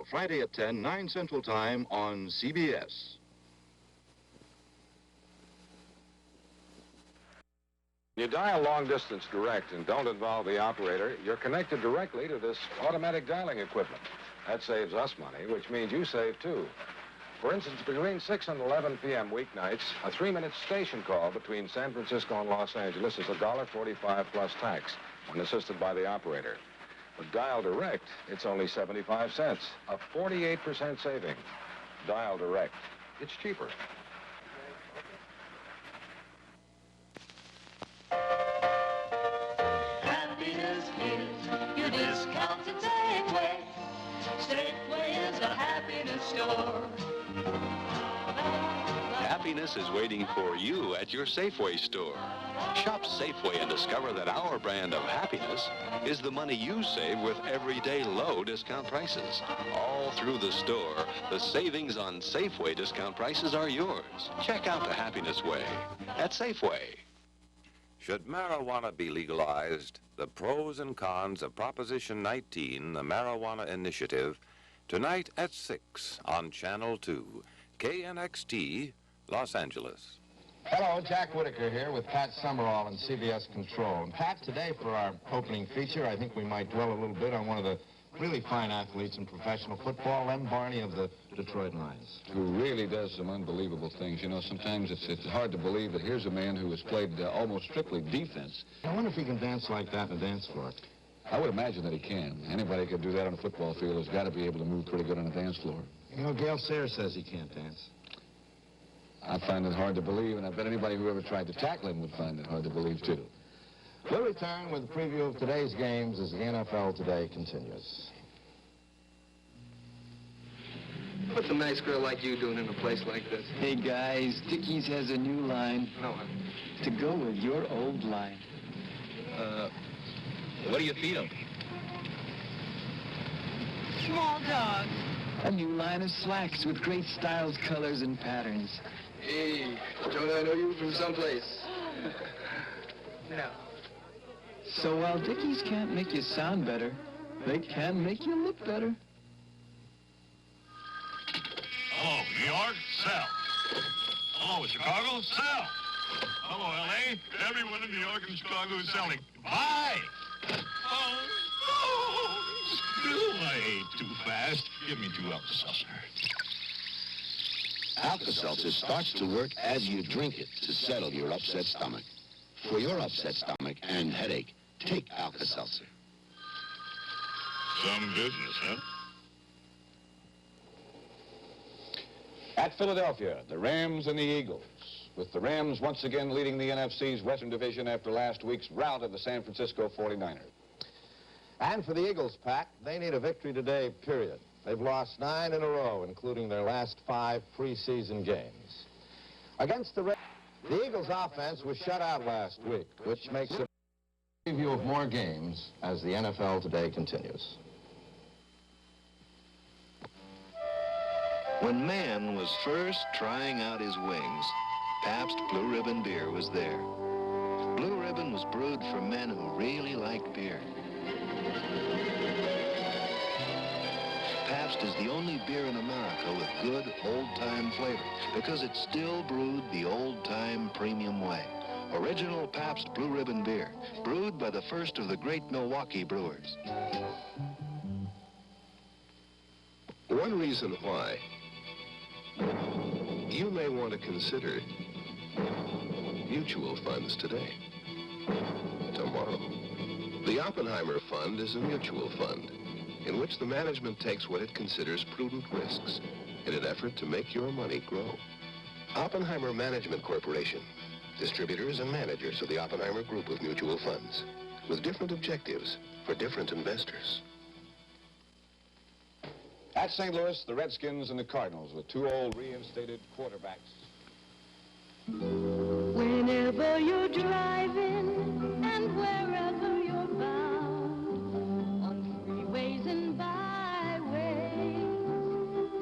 Apparel, Friday at 10, 9 Central Time on CBS. You dial long-distance direct and don't involve the operator, you're connected directly to this automatic dialing equipment. That saves us money, which means you save too. For instance, between 6 and 11 p.m. weeknights, a 3-minute station call between San Francisco and Los Angeles is $1.45 plus tax when assisted by the operator. With dial direct, it's only 75 cents, a 48% saving. Dial direct. It's cheaper. Happiness is your discounts at Safeway. Safeway is a happiness store. Happiness is waiting for you at your Safeway store. Shop Safeway and discover that our brand of happiness is the money you save with everyday low discount prices. All through the store, the savings on Safeway discount prices are yours. Check out the Happiness Way at Safeway. Should marijuana be legalized? The pros and cons of Proposition 19, the Marijuana Initiative, tonight at 6 on Channel 2, KNXT, Los Angeles. Hello, Jack Whitaker here with Pat Summerall and CBS Control. And Pat, today for our opening feature, I think we might dwell a little bit on one of the really fine athletes in professional football, Lem Barney of the Detroit Lions. Who really does some unbelievable things. You know, sometimes it's hard to believe that here's a man who has played almost strictly defense. I wonder if he can dance like that in a dance floor. I would imagine that he can. Anybody could do that on a football field has got to be able to move pretty good on a dance floor. You know, Gail Sayers says he can't dance. I find it hard to believe, and I bet anybody who ever tried to tackle him would find it hard to believe, too. We'll return with a preview of today's games as the NFL Today continues. What's a nice girl like you doing in a place like this? Hey, guys, Dickies has a new line. No. To go with your old line. What do you feed them? Small dogs. A new line of slacks with great styles, colors, and patterns. Hey, don't I know you from someplace? No. So while Dickies can't make you sound better, they can make you look better. Hello, New York, sell. Hello, Chicago, sell. Hello, L.A., everyone in New York and Chicago is selling. Buy! Oh, no! I ate too fast. Give me 2 Alka-Seltzer. Alka-Seltzer starts to work as you drink it to settle your upset stomach. For your upset stomach and headache, take Alka-Seltzer. Some business, huh? At Philadelphia, the Rams and the Eagles, with the Rams once again leading the NFC's Western Division after last week's rout of the San Francisco 49ers. And for the Eagles, Pat, they need a victory today, period. They've lost 9 in a row, including their last 5 preseason games. Against the Rams, the Eagles' offense was shut out last week, which makes a preview of more games as the NFL Today continues. When man was first trying out his wings, Pabst Blue Ribbon beer was there. Blue Ribbon was brewed for men who really liked beer. Pabst is the only beer in America with good old-time flavor because it's still brewed the old-time premium way. Original Pabst Blue Ribbon beer, brewed by the first of the great Milwaukee brewers. One reason why you may want to consider mutual funds today, tomorrow. The Oppenheimer Fund is a mutual fund in which the management takes what it considers prudent risks in an effort to make your money grow. Oppenheimer Management Corporation, distributors and managers of the Oppenheimer Group of mutual funds, with different objectives for different investors. At St. Louis, the Redskins and the Cardinals with 2 old reinstated quarterbacks. Whenever you're driving and wherever you're bound, on freeways and byways,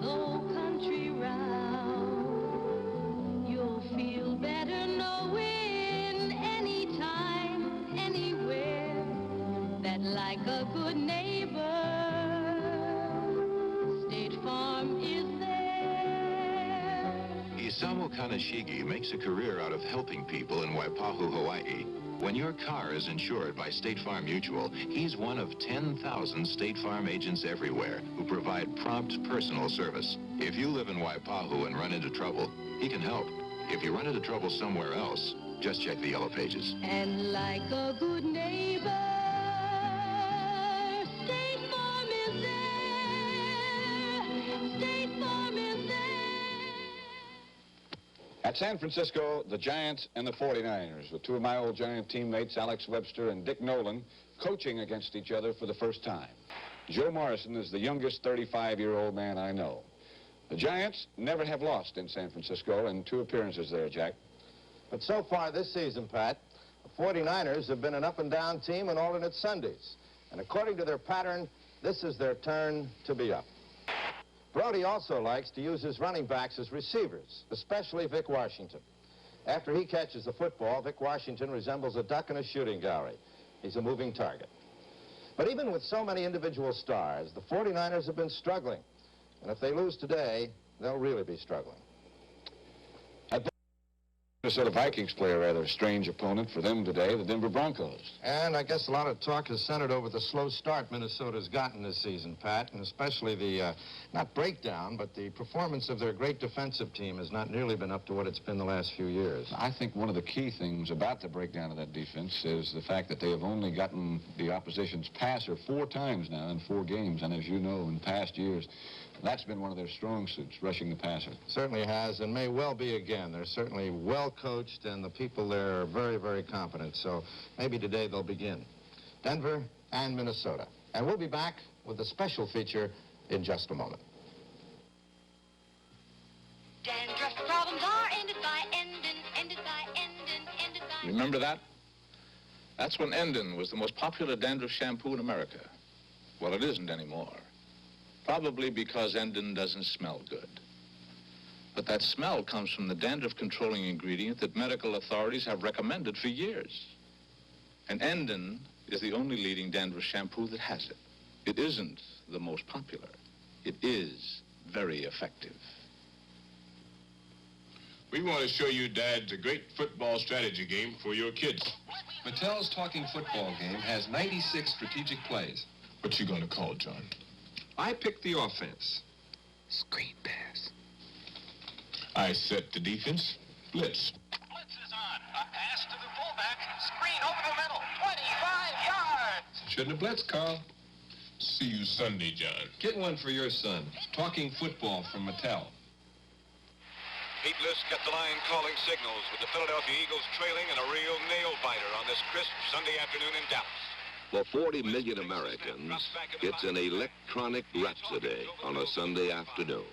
low country round, you'll feel better knowing anytime, anywhere, that like a good neighbor, Kaneshigi makes a career out of helping people in Waipahu, Hawaii. When your car is insured by State Farm Mutual, he's one of 10,000 State Farm agents everywhere who provide prompt personal service. If you live in Waipahu and run into trouble, he can help. If you run into trouble somewhere else, just check the yellow pages. And like a good neighbor, State Farm is there. State Farm is there. At San Francisco, the Giants and the 49ers, with two of my old Giant teammates, Alex Webster and Dick Nolan, coaching against each other for the first time. Joe Morrison is the youngest 35-year-old man I know. The Giants never have lost in San Francisco in 2 appearances there, Jack. But so far this season, Pat, the 49ers have been an up-and-down team on alternate Sundays. And according to their pattern, this is their turn to be up. Brody also likes to use his running backs as receivers, especially Vic Washington. After he catches the football, Vic Washington resembles a duck in a shooting gallery. He's a moving target. But even with so many individual stars, the 49ers have been struggling. And if they lose today, they'll really be struggling. Minnesota Vikings play a rather strange opponent for them today, the Denver Broncos. And I guess a lot of talk has centered over the slow start Minnesota's gotten this season, Pat, and especially the, not breakdown, but the performance of their great defensive team has not nearly been up to what it's been the last few years. I think one of the key things about the breakdown of that defense is the fact that they have only gotten the opposition's passer 4 times now in 4 games, and as you know, in past years, that's been one of their strong suits, rushing the passer. Certainly has, and may well be again. They're certainly well coached, and the people there are very, very competent. So maybe today they'll begin. Denver and Minnesota. And we'll be back with a special feature in just a moment. Dandruff problems are ended by Enden, ended by Enden, ended by... Remember that? That's when Enden was the most popular dandruff shampoo in America. Well, it isn't anymore. Probably because Enden doesn't smell good. But that smell comes from the dandruff-controlling ingredient that medical authorities have recommended for years. And Enden is the only leading dandruff shampoo that has it. It isn't the most popular. It is very effective. We want to show you, Dad, a great football strategy game for your kids. Mattel's Talking Football game has 96 strategic plays. What you gonna call, John? I picked the offense. Screen pass. I set the defense. Blitz. Blitz is on. A pass to the fullback. Screen over the middle. 25 yards. Shouldn't have blitzed, Carl. See you Sunday, John. Get one for your son. Talking Football from Mattel. Pete Liss kept the line calling signals with the Philadelphia Eagles trailing in a real nail-biter on this crisp Sunday afternoon in Dallas. For 40 million Americans, it's an electronic rhapsody on a Sunday afternoon,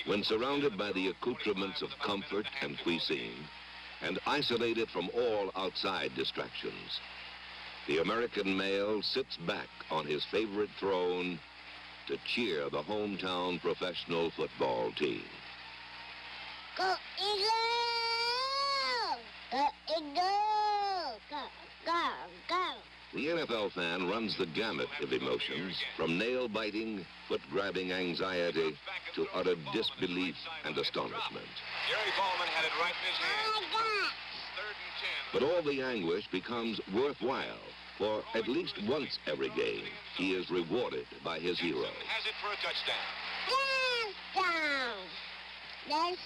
when surrounded by the accoutrements of comfort and cuisine, and isolated from all outside distractions. The American male sits back on his favorite throne to cheer the hometown professional football team. Go Eagles! Go Eagles! Go, go, go! The NFL fan runs the gamut of emotions, from nail-biting, foot-grabbing anxiety to utter disbelief and astonishment. Jerry Ballman had it right in his hand. But all the anguish becomes worthwhile, for at least once every game, he is rewarded by his hero. Has it for a touchdown. Touchdown! Touchdown!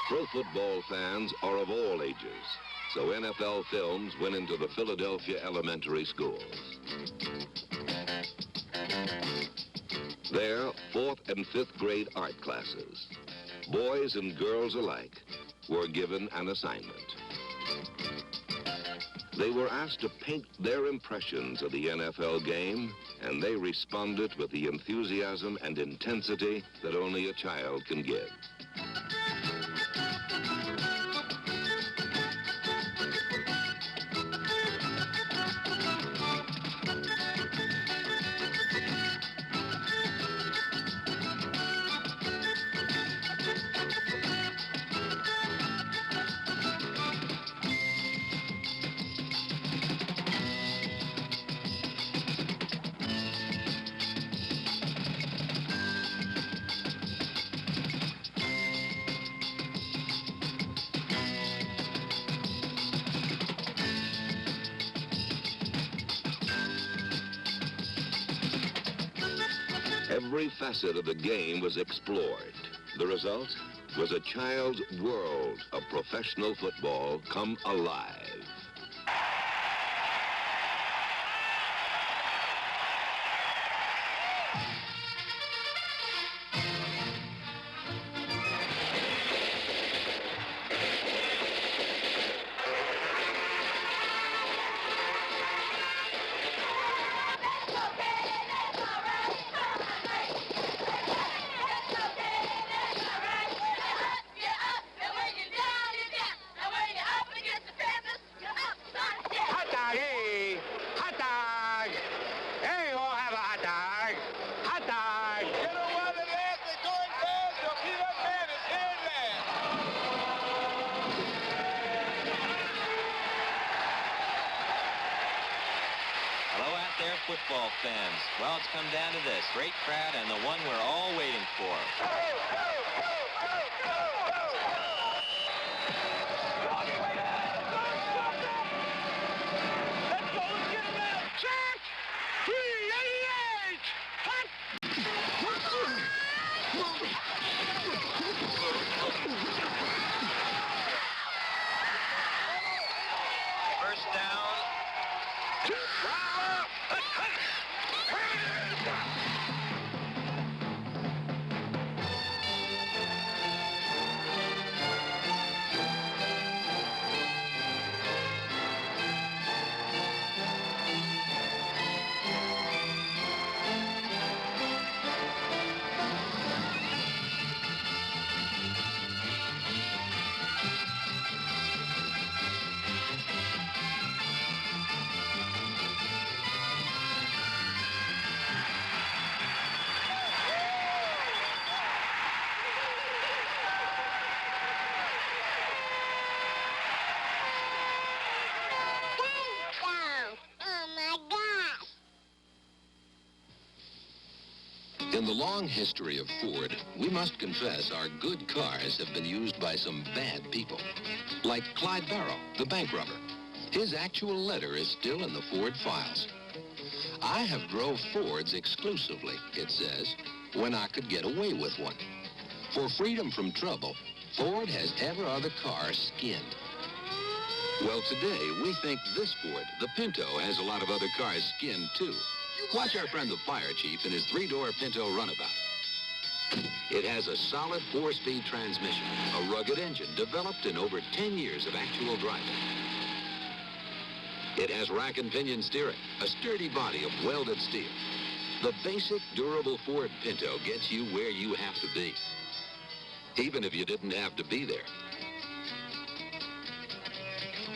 Pro football fans are of all ages, so NFL films went into the Philadelphia elementary schools. There, 4th and 5th grade art classes, boys and girls alike, were given an assignment. They were asked to paint their impressions of the NFL game, and they responded with the enthusiasm and intensity that only a child can give. Every facet of the game was explored. The result was a child's world of professional football come alive. Football fans. Well, it's come down to this. Great crowd and the one we're all waiting for. First down. In the long history of Ford, we must confess our good cars have been used by some bad people. Like Clyde Barrow, the bank robber. His actual letter is still in the Ford files. I have drove Fords exclusively, it says, when I could get away with one. For freedom from trouble, Ford has every other car skinned. Well, today, we think this Ford, the Pinto, has a lot of other cars skinned, too. Watch our friend the fire chief in his 3-door Pinto runabout. It has a solid 4-speed transmission, a rugged engine developed in over 10 years of actual driving. It has rack and pinion steering, a sturdy body of welded steel. The basic durable Ford Pinto gets you where you have to be, even if you didn't have to be there.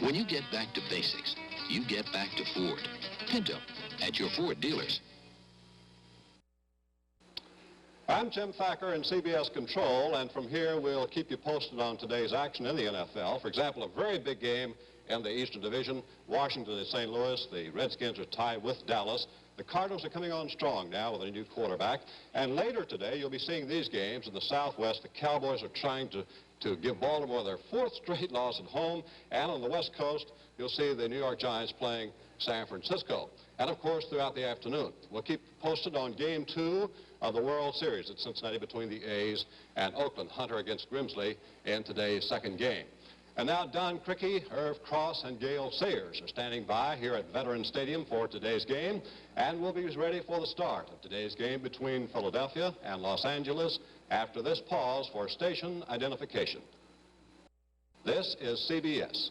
When you get back to basics, you get back to Ford. Pinto, at your Ford dealers. I'm Jim Thacker in CBS Control, and from here we'll keep you posted on today's action in the NFL. For example, a very big game in the Eastern Division. Washington and St. Louis. The Redskins are tied with Dallas. The Cardinals are coming on strong now with a new quarterback. And later today, you'll be seeing these games in the Southwest. The Cowboys are trying to give Baltimore their 4th straight loss at home. And on the West Coast, you'll see the New York Giants playing San Francisco. And, of course, throughout the afternoon. We'll keep posted on Game 2 of the World Series at Cincinnati between the A's and Oakland. Hunter against Grimsley in today's second game. And now Don Crickey, Irv Cross, and Gale Sayers are standing by here at Veterans Stadium for today's game. And we'll be ready for the start of today's game between Philadelphia and Los Angeles after this pause for station identification. This is CBS.